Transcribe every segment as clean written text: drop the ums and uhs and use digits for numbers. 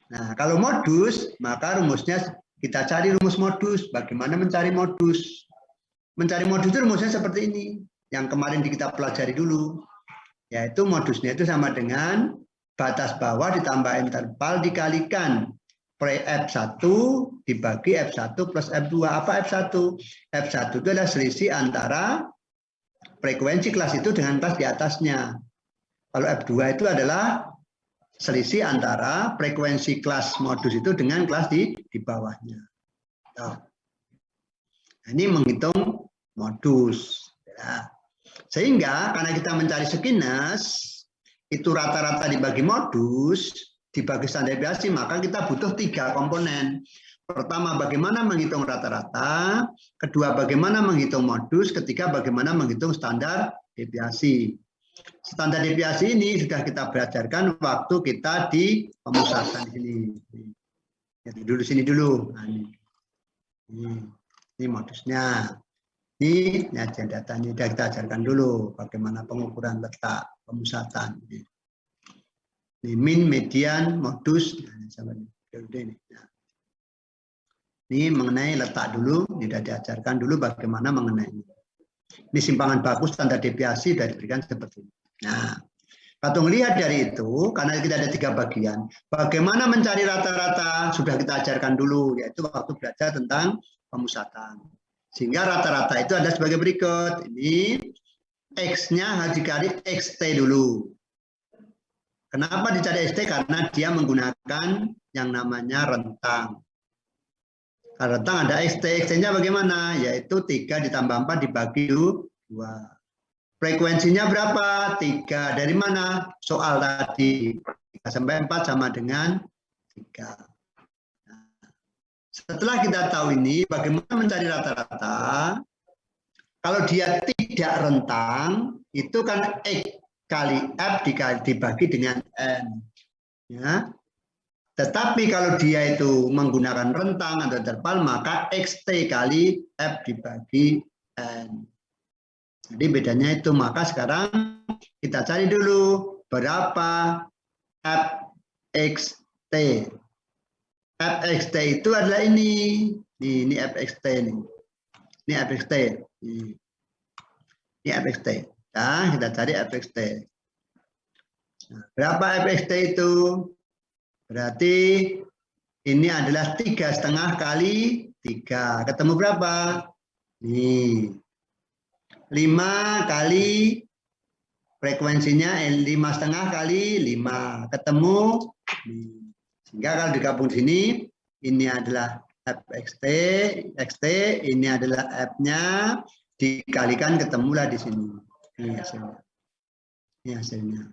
Nah, kalau modus, maka rumusnya kita cari rumus modus. Bagaimana mencari modus? Mencari modus itu rumusnya seperti ini. Yang kemarin kita pelajari dulu. Yaitu modusnya itu sama dengan batas bawah ditambah interval dikalikan F1 dibagi F1 plus F2. Apa F1? F1 itu adalah selisih antara frekuensi kelas itu dengan kelas di atasnya. Kalau F2 itu adalah selisih antara frekuensi kelas modus itu dengan kelas di bawahnya. Nah, ini menghitung modus. Ya. Sehingga karena kita mencari skenas, itu rata-rata dibagi modus, dibagi standar deviasi, maka kita butuh 3 komponen. Pertama, bagaimana menghitung rata-rata. Kedua, bagaimana menghitung modus. Ketiga, bagaimana menghitung standar deviasi. Standar deviasi ini sudah kita belajarkan waktu kita di pemusatan ini. Dulu sini dulu. Nah, ini modusnya. Ini datanya sudah kita ajarkan dulu bagaimana pengukuran letak pemusatan. Ini min, median, modus. Ini mengenai letak dulu, sudah diajarkan dulu bagaimana mengenai ini. Ini simpangan baku standar deviasi sudah diberikan seperti ini. Nah, kalau melihat dari itu, karena kita ada 3 bagian, bagaimana mencari rata-rata sudah kita ajarkan dulu, yaitu waktu belajar tentang pemusatan. Sehingga rata-rata itu ada sebagai berikut. Ini X-nya harus dikali XT dulu. Kenapa dicari XT? Karena dia menggunakan yang namanya rentang. Kalau rentang ada XT. XT-nya bagaimana? Yaitu 3 ditambah 4 dibagi 2. Frekuensinya berapa? 3. Dari mana? Soal tadi. 3 sampai 4 sama dengan 3. Setelah kita tahu ini, bagaimana mencari rata-rata? Kalau dia tidak rentang, itu kan X kali F dibagi dengan N. Ya. Tetapi kalau dia itu menggunakan rentang atau interval, maka XT kali F dibagi N. Jadi bedanya itu. Maka sekarang kita cari dulu berapa FXT. FXT itu adalah ini. Ini FXT ini. Ini FXT. Ini FXT. Nah, kita cari FXT. Nah, berapa FXT itu? Berarti ini adalah 3,5 kali 3. Ketemu berapa? Nih. 5 kali frekuensinya 5,5 kali 5. Ketemu nih. Sehingga kalau digabung sini, ini adalah FXT, XT, ini adalah F-nya, dikalikan ketemulah di sini. Ini hasilnya. Ini hasilnya.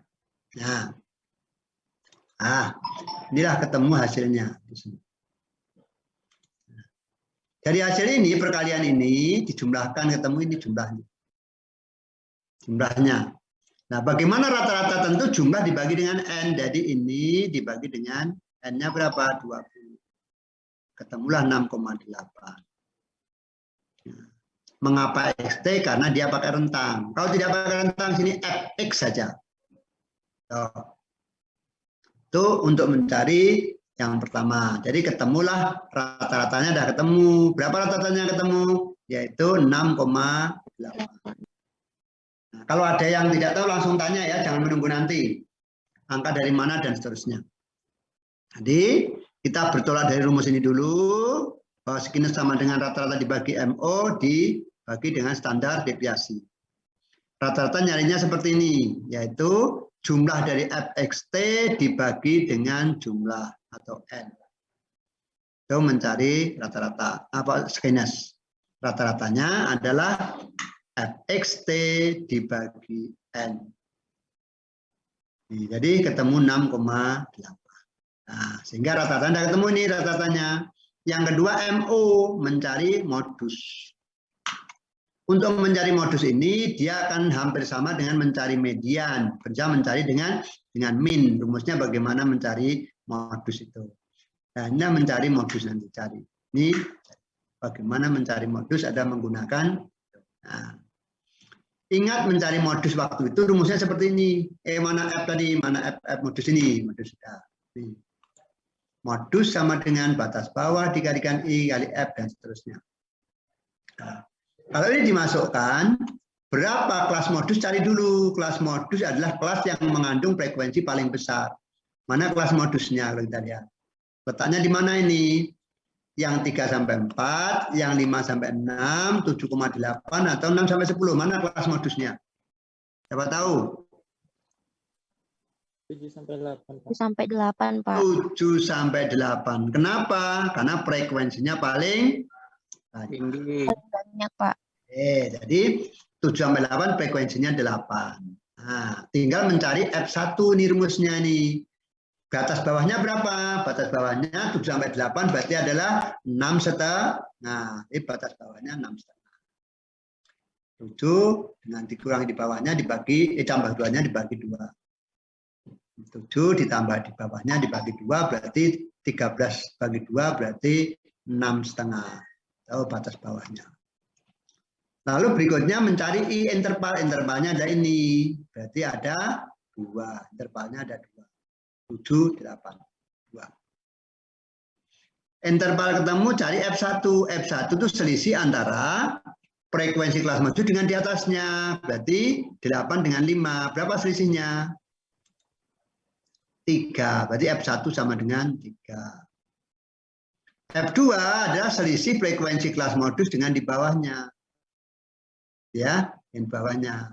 Nah, inilah ketemu hasilnya. Dari hasil ini, perkalian ini, dijumlahkan ketemu ini jumlahnya. Jumlahnya. Nah, bagaimana rata-rata? Tentu jumlah dibagi dengan N. Jadi ini dibagi dengan N-nya berapa? 20. Ketemulah 6,8. Mengapa XT? Karena dia pakai rentang. Kalau tidak pakai rentang, sini FX saja. Itu untuk mencari yang pertama. Jadi ketemulah rata-ratanya sudah ketemu. Berapa rata-ratanya ketemu? Yaitu 6,8. Nah, kalau ada yang tidak tahu langsung tanya ya, jangan menunggu nanti. Angka dari mana dan seterusnya. Jadi kita bertolak dari rumus ini dulu, bahwa skenas sama dengan rata-rata dibagi MO dibagi dengan standar deviasi. Rata-rata nyarinya seperti ini, yaitu jumlah dari FXT dibagi dengan jumlah atau N. Itu mencari rata-rata. Apa skenas? Rata-ratanya adalah FXT dibagi N. Jadi ketemu 6,8. Nah, sehingga rata-ratanya ketemu ini rata-ratanya. Yang kedua MO, mencari modus. Untuk mencari modus ini dia akan hampir sama dengan mencari median, kerja mencari dengan min. Rumusnya bagaimana mencari modus itu. Hanya mencari modus nanti cari. Ini bagaimana mencari modus ada menggunakan. Nah, ingat mencari modus waktu itu rumusnya seperti ini. Mana F tadi, mana F modus ini, modus sudah. Nih. modus sama dengan batas bawah dikalikan I kali F dan seterusnya. Nah, kalau ini dimasukkan, berapa kelas modus? Cari dulu. Kelas modus adalah kelas yang mengandung frekuensi paling besar. Mana kelas modusnya kalau kita lihat? Letaknya di mana ini? Yang 3 sampai 4, yang 5 sampai 6, 7,8 atau 6 sampai 10. Mana kelas modusnya? Siapa tahu? 7 sampai 8, Pak. 7 sampai 8, Pak. 7 sampai 8. Kenapa? Karena frekuensinya paling Tinggi. Banyak, Pak. jadi 7 sampai 8 frekuensinya 8. Nah, tinggal mencari F1 nih rumusnya nih. Batas bawahnya berapa? Batas bawahnya 7 sampai 8 berarti adalah 6,5. Nah, ini batas bawahnya 6,5. 7 dengan dikurangi di bawahnya dibagi, tambah 2-nya dibagi 2. 7 ditambah di bawahnya dibagi 2 berarti 13 bagi 2 berarti 6,5. Tahu batas bawahnya. Lalu berikutnya mencari I interval. Intervalnya ada ini. Berarti ada 2. Intervalnya ada 2. 7, 8, 2. Interval ketemu cari F1. F1 itu selisih antara frekuensi kelas modus dengan di atasnya. Berarti 8 dengan 5. Berapa selisihnya? 3, berarti F1 sama dengan 3. F2 adalah selisih frekuensi kelas modus dengan di bawahnya. Ya, yang bawahnya.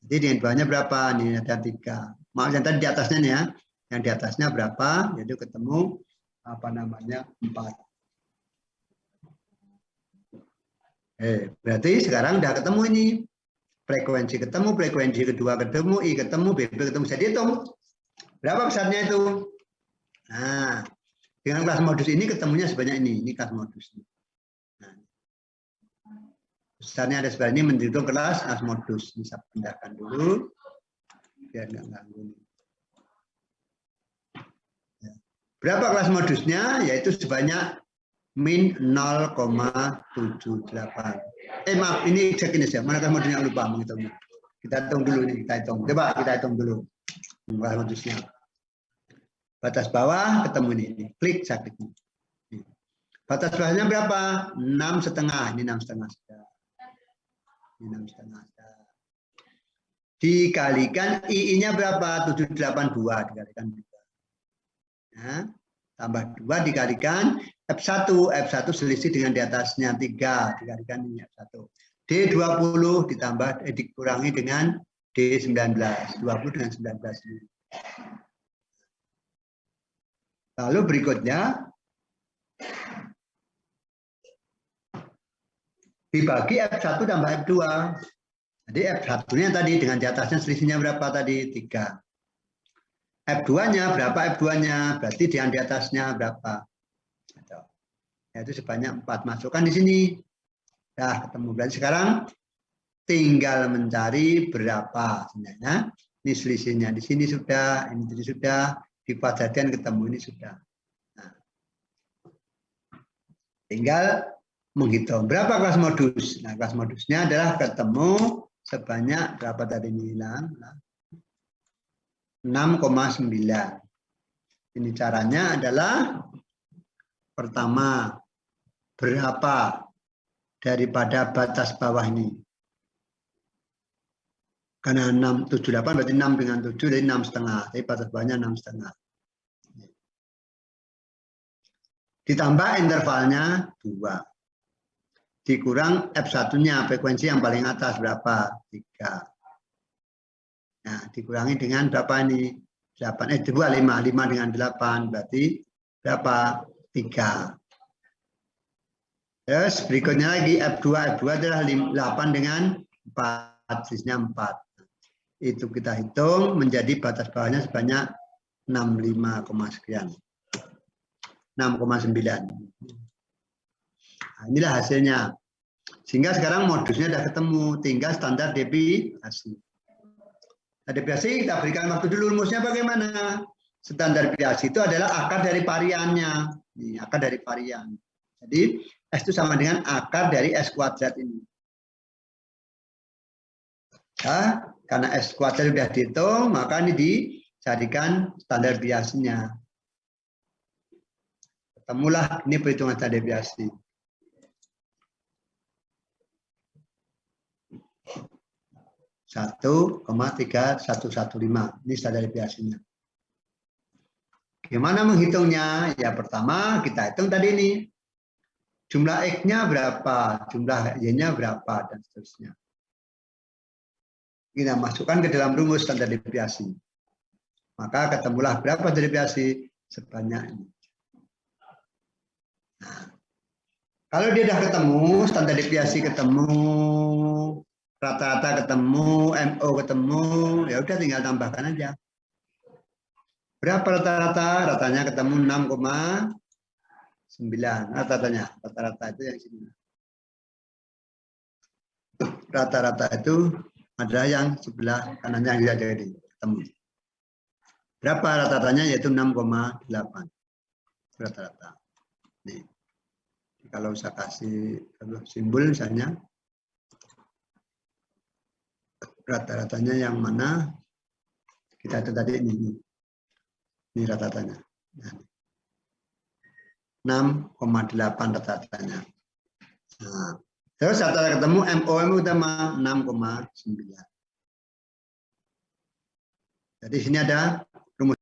Jadi dengan bawahnya berapa? Ini ada 3. Maaf yang tadi di atasnya nih ya. Yang di atasnya berapa? Yaitu ketemu 4. Berarti sekarang udah ketemu ini. Frekuensi ketemu, frekuensi kedua ketemu, I ketemu, BB ketemu. Jadi hitung. Berapa besarnya itu? Nah, dengan kelas modus ini ketemunya sebanyak ini. Ini kelas modus. Nah, besarnya ada sebanyak ini menghitung kelas modus. Ini saya pindahkan dulu. Biar nggak ganggu. Ya. Berapa kelas modusnya? Yaitu sebanyak min 0,78. Maaf, ini cek ini ya. Mana kelas modusnya lupa menghitungnya. Kita hitung dulu ini. Kita hitung. Coba kita hitung dulu. Kelas modusnya. Batas bawah ketemu ini. Klik sakit. Batas bawahnya berapa? 6,5. Ini 6,5 sudah. Ini 6,5 sudah. Dikalikan II-nya berapa? 782 dikalikan 2. Nah, tambah 2 dikalikan F1. F1 selisih dengan di atasnya 3 dikalikan ini F1. D20 ditambah dikurangi dengan D19. 20 dengan 19 ini. Lalu berikutnya dibagi F1 tambah F2. Jadi F1-nya tadi dengan di atasnya selisihnya berapa tadi? 3. F2-nya berapa F2-nya? Berarti di atasnya berapa? Yaitu sebanyak 4. Masukkan di sini. Nah, ketemu. Berarti sekarang tinggal mencari berapa sebenarnya. Ini selisihnya di sini sudah, ini sudah, di Pajadian ketemu ini sudah. Nah, tinggal menghitung berapa kelas modus. Nah, kelas modusnya adalah ketemu sebanyak berapa tadi bilang? 6,9. Ini caranya adalah pertama berapa daripada batas bawah ini. Karena 678 berarti 6 dengan 7 jadi 6,5. Tapi batas bawahnya 6,5. Ditambah intervalnya 2. Dikurang F1-nya, frekuensi yang paling atas berapa? 3. Nah, dikurangi dengan berapa ini? 8, 5 dengan 8 berarti berapa? 3. Terus berikutnya lagi F2 adalah 8 dengan 4, sisanya 4. Itu kita hitung menjadi batas bawahnya sebanyak 65, sekian. 6,9. Nah, inilah hasilnya. Sehingga sekarang modusnya sudah ketemu, tinggal standar deviasi. Nah, deviasi kita berikan waktu dulu, rumusnya bagaimana? Standar deviasi itu adalah akar dari variannya. Ini akar dari varian. Jadi S itu sama dengan akar dari S kuadrat ini. Nah, karena S kuadrat sudah dihitung, maka ini dicarikan standar deviasinya. Ketemulah ini perhitungan standar deviasi. Satu, 3115. Ini standar deviasinya. Gimana menghitungnya? Ya pertama kita hitung tadi ini. Jumlah X-nya berapa, jumlah Y-nya berapa, dan seterusnya. Kita masukkan ke dalam rumus standar deviasi. Maka ketemulah berapa standar deviasi? Sebanyak ini. Nah, kalau dia sudah ketemu, standar deviasi ketemu, rata-rata ketemu, MO ketemu, ya udah tinggal tambahkan aja. Berapa rata-rata? Ratanya ketemu 6,9. Rata-rata itu yang sini. Rata-rata itu ada yang sebelah kanannya yang tidak jadi ketemu. Berapa rata-ratanya? Yaitu 6,8. Rata-rata. Nih. Kalau saya kasih simbol misalnya, rata-ratanya yang mana? Kita itu tadi ini. Ini rata-ratanya. 6,8 rata-ratanya. Nah, terus rata-rata ketemu MOM utama 6,9. Jadi sini ada